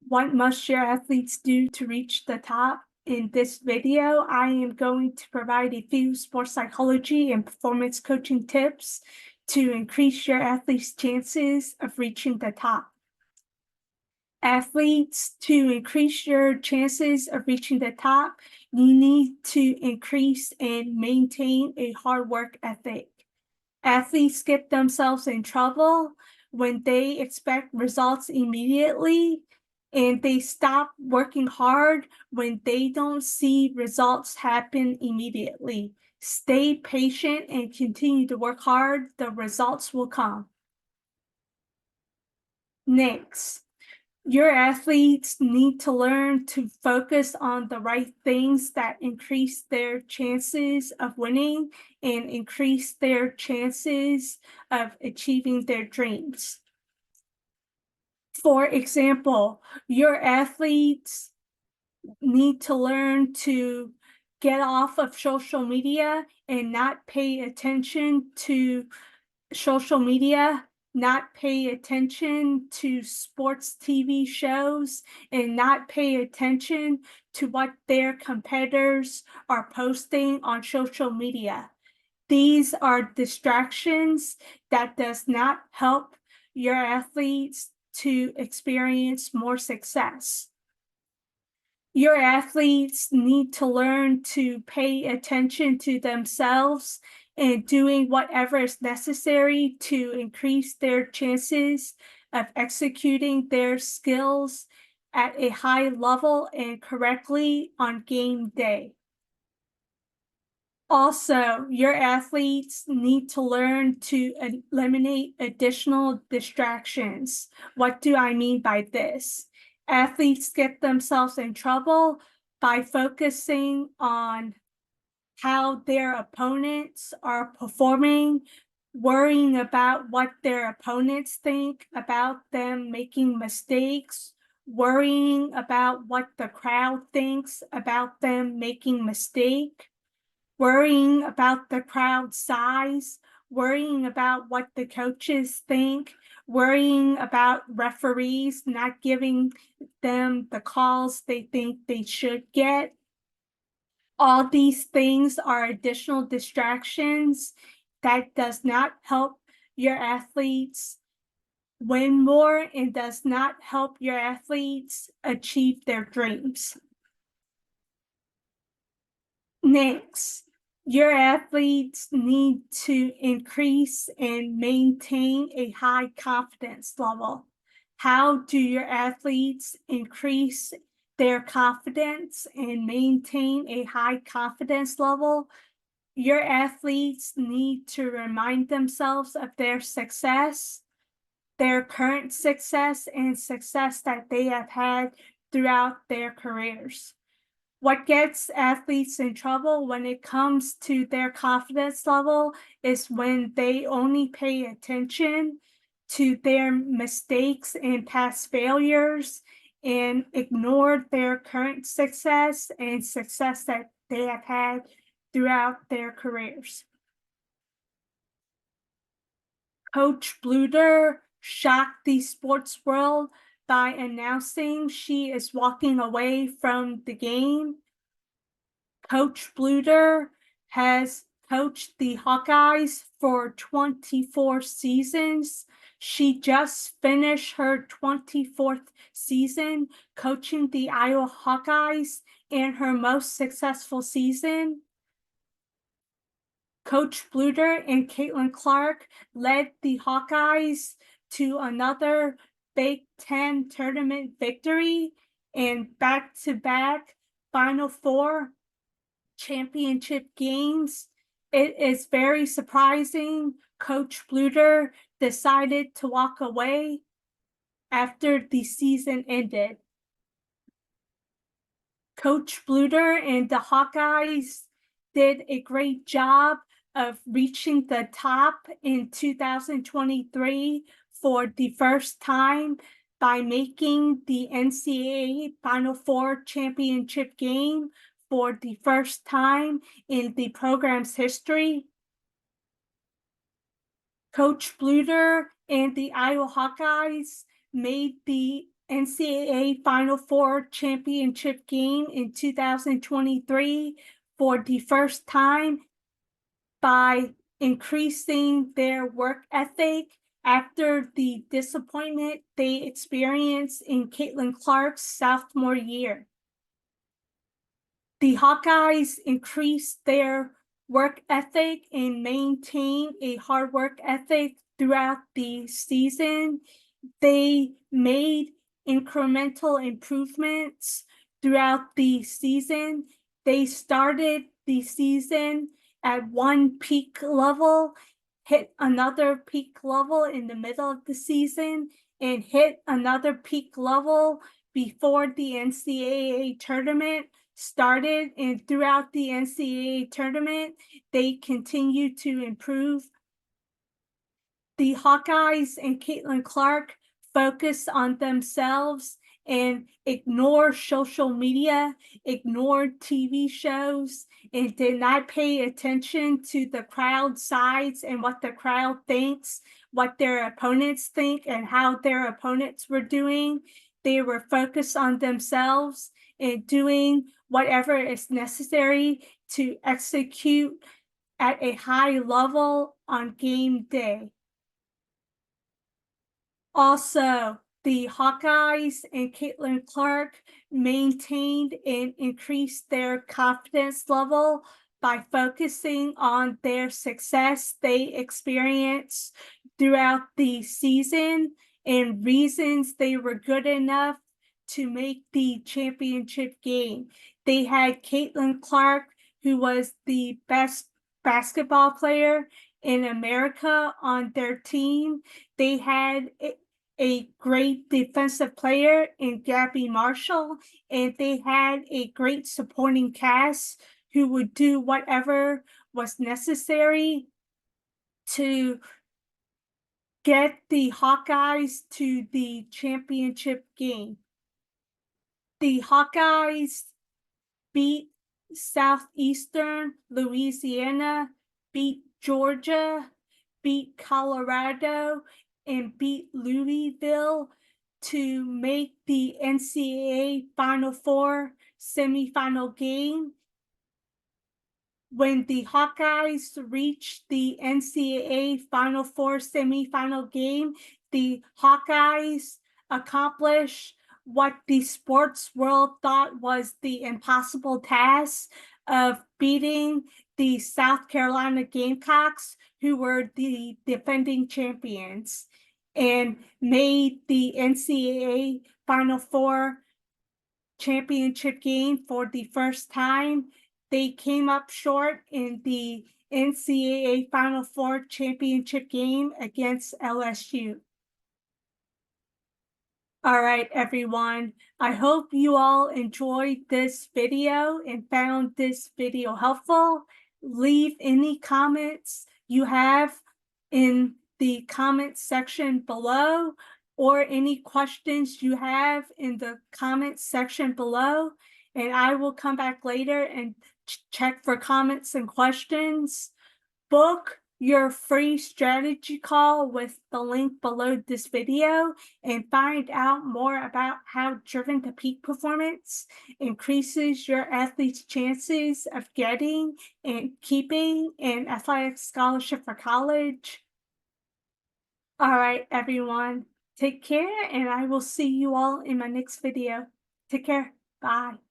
What must your athletes do to reach the top? In this video, I am going to provide a few sports psychology and performance coaching tips to increase your athletes' chances of reaching the top. Athletes, to increase your chances of reaching the top, you need to increase and maintain a hard work ethic. Athletes get themselves in trouble when they expect results immediately, and they stop working hard when they don't see results happen immediately. Stay patient and continue to work hard. The results will come. Next, your athletes need to learn to focus on the right things that increase their chances of winning and increase their chances of achieving their dreams. For example, your athletes need to learn to get off of social media and not pay attention to social media, not pay attention to sports TV shows, and not pay attention to what their competitors are posting on social media. These are distractions that does not help your athletes to experience more success. Your athletes need to learn to pay attention to themselves and doing whatever is necessary to increase their chances of executing their skills at a high level and correctly on game day. Also, your athletes need to learn to eliminate additional distractions. What do I mean by this? Athletes get themselves in trouble by focusing on how their opponents are performing, worrying about what their opponents think about them making mistakes, worrying about what the crowd thinks about them making mistakes, worrying about the crowd size, worrying about what the coaches think, worrying about referees not giving them the calls they think they should get. All these things are additional distractions that does not help your athletes win more and does not help your athletes achieve their dreams. Next, your athletes need to increase and maintain a high confidence level. How do your athletes increase their confidence and maintain a high confidence level? Your athletes need to remind themselves of their success, their current success, and success that they have had throughout their careers. What gets athletes in trouble when it comes to their confidence level is when they only pay attention to their mistakes and past failures and ignore their current success and success that they have had throughout their careers. Coach Bluder shocked the sports world by announcing she is walking away from the game. Coach Bluder has coached the Hawkeyes for 24 seasons. She just finished her 24th season coaching the Iowa Hawkeyes in her most successful season. Coach Bluder and Caitlin Clark led the Hawkeyes to another Big Ten tournament victory and back-to-back Final Four championship games. It is very surprising Coach Bluder decided to walk away after the season ended. Coach Bluder and the Hawkeyes did a great job of reaching the top in 2023 for the first time by making the NCAA Final Four championship game for the first time in the program's history. Coach Bluder and the Iowa Hawkeyes made the NCAA Final Four championship game in 2023 for the first time by increasing their work ethic after the disappointment they experienced in Caitlin Clark's sophomore year. The Hawkeyes increased their work ethic and maintained a hard work ethic throughout the season. They made incremental improvements throughout the season. They started the season at one peak level, hit another peak level in the middle of the season, and hit another peak level before the NCAA tournament started. And throughout the NCAA tournament, they continued to improve. The Hawkeyes and Caitlin Clark focus on themselves and ignore social media, ignored TV shows, and did not pay attention to the crowd sides and what the crowd thinks, what their opponents think, and how their opponents were doing. They were focused on themselves and doing whatever is necessary to execute at a high level on game day. Also, the Hawkeyes and Caitlin Clark maintained and increased their confidence level by focusing on their success they experienced throughout the season and reasons they were good enough to make the championship game. They had Caitlin Clark, who was the best basketball player in America, on their team. They had a great defensive player in Gabby Marshall, and they had a great supporting cast who would do whatever was necessary to get the Hawkeyes to the championship game. The Hawkeyes beat Southeastern Louisiana, beat Georgia, beat Colorado, and beat Louisville to make the NCAA Final Four semifinal game. When the Hawkeyes reached the NCAA Final Four semifinal game, the Hawkeyes accomplished what the sports world thought was the impossible task of beating the South Carolina Gamecocks, who were the defending champions, and made the NCAA Final Four championship game for the first time. They came up short in the NCAA Final Four championship game against LSU. All right, everyone. I hope you all enjoyed this video and found this video helpful. Leave any comments you have in the comment section below, or any questions you have in the comment section below, and I will come back later and check for comments and questions. Book your free strategy call with the link below this video and find out more about how driven to peak performance increases your athlete's chances of getting and keeping an athletic scholarship for college. All right, everyone, take care, and I will see you all in my next video. Take care. Bye.